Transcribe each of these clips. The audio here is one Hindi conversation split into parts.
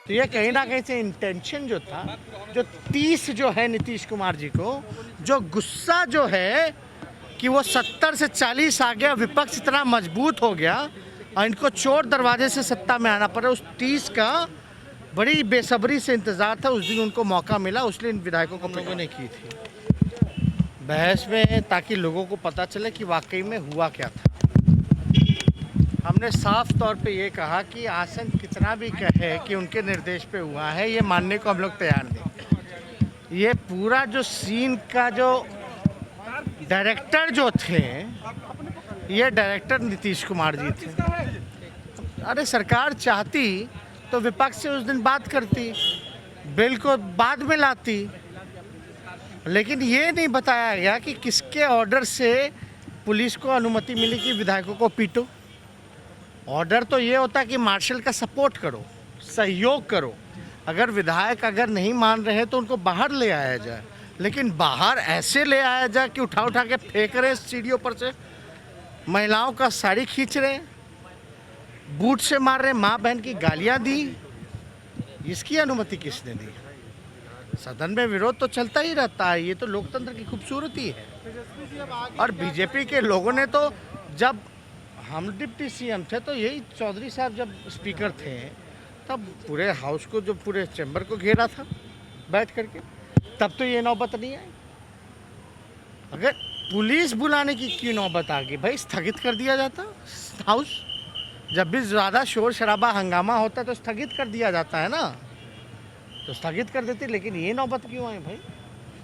तो ये कहीं ना कहीं से इंटेंशन जो था, जो 30 जो है नीतीश कुमार जी को, जो गुस्सा जो है कि वो 70 से 40 आ गया, विपक्ष इतना मजबूत हो गया और इनको चोर दरवाजे से सत्ता में आना पड़ा, उस 30 का बड़ी बेसब्री से इंतज़ार था। उस दिन उनको मौका मिला, उसलिए इन विधायकों को हम लोगों ने की थी बहस में, ताकि लोगों को पता चले कि वाकई में हुआ क्या था। हमने साफ तौर पे ये कहा कि आसन कितना भी कहे कि उनके निर्देश पे हुआ है, ये मानने को हम लोग तैयार नहीं। ये पूरा जो सीन का जो डायरेक्टर जो थे, ये डायरेक्टर नीतीश कुमार जी थे। अरे सरकार चाहती तो विपक्ष से उस दिन बात करती, बिल को बाद में लाती, लेकिन ये नहीं बताया गया कि किसके ऑर्डर से पुलिस को अनुमति मिली कि विधायकों को पीटो। ऑर्डर तो ये होता है कि मार्शल का सपोर्ट करो, सहयोग करो। अगर विधायक अगर नहीं मान रहे तो उनको बाहर ले आया जाए, लेकिन बाहर ऐसे ले आया जाए कि उठा उठा के फेंक रहे सीढ़ियों पर से, महिलाओं का साड़ी खींच रहे, बूट से मार रहे, माँ बहन की गालियाँ दी। इसकी अनुमति किसने दी? सदन में विरोध तो चलता ही रहता है, ये तो लोकतंत्र की खूबसूरती है। और बीजेपी के लोगों ने तो, जब हम डिप्टी सीएम थे तो यही चौधरी साहब जब स्पीकर थे, तब पूरे हाउस को, जो पूरे चैम्बर को घेरा था बैठ करके, तब तो ये नौबत नहीं आई। अगर पुलिस बुलाने की क्यों नौबत आ गई भाई? स्थगित कर दिया जाता हाउस। जब भी ज़्यादा शोर शराबा हंगामा होता है तो स्थगित कर दिया जाता है ना, तो स्थगित कर देते, लेकिन ये नौबत क्यों आई भाई?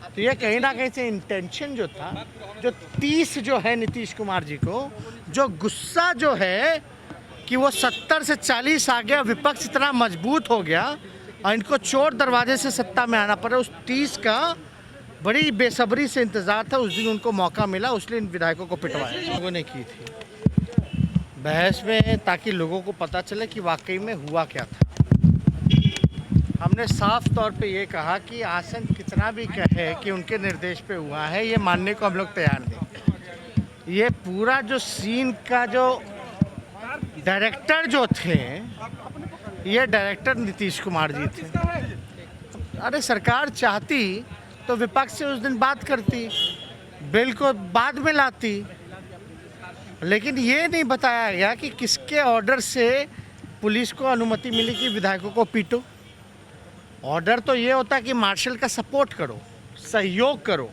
तो ये कहीं ना कहीं से इंटेंशन जो था, जो 30 जो है नीतीश कुमार जी को, जो गुस्सा जो है कि वो 70 से 40 आ गया, विपक्ष इतना मजबूत हो गया और इनको चोर दरवाजे से सत्ता में आना पड़ा, उस 30 का बड़ी बेसब्री से इंतज़ार था। उस दिन उनको मौका मिला, उसलिए इन विधायकों को पिटवाया लोगों ने की थी बहस में, ताकि लोगों को पता चले कि वाकई में हुआ क्या था। हमने साफ तौर पे ये कहा कि आसन कितना भी कहे कि उनके निर्देश पे हुआ है, ये मानने को हम लोग तैयार नहीं। ये पूरा जो सीन का जो डायरेक्टर जो थे, ये डायरेक्टर नीतीश कुमार जी थे। अरे सरकार चाहती तो विपक्ष से उस दिन बात करती, बिल को बाद में लाती, लेकिन ये नहीं बताया गया कि किसके ऑर्डर से पुलिस को अनुमति मिली कि विधायकों को पीटो। ऑर्डर तो ये होता है कि मार्शल का सपोर्ट करो, सहयोग करो।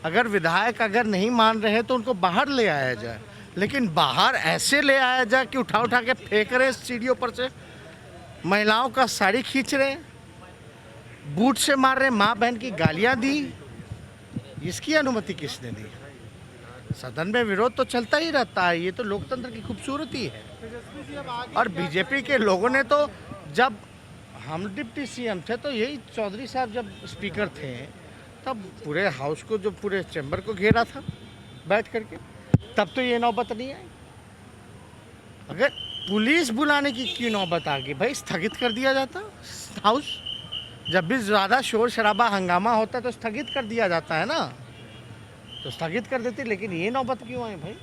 अगर विधायक अगर नहीं मान रहे तो उनको बाहर ले आया जाए, लेकिन बाहर ऐसे ले आया जाए कि उठा उठा के फेंक रहे सीढ़ियों पर से, महिलाओं का साड़ी खींच रहे, बूट से मार रहे, माँ बहन की गालियाँ दी। इसकी अनुमति किसने दी? सदन में विरोध तो चलता ही रहता है, ये तो लोकतंत्र की खूबसूरती है। और बीजेपी के लोगों ने तो, जब हम डिप्टी सीएम थे तो यही चौधरी साहब जब स्पीकर थे, तब पूरे हाउस को, जो पूरे चैम्बर को घेरा था बैठ करके, तब तो ये नौबत नहीं आई। अगर पुलिस बुलाने की क्यों नौबत आ गई भाई? स्थगित कर दिया जाता हाउस। जब भी ज़्यादा शोर शराबा हंगामा होता है तो स्थगित कर दिया जाता है ना, तो स्थगित कर देते, लेकिन ये नौबत क्यों आई भाई?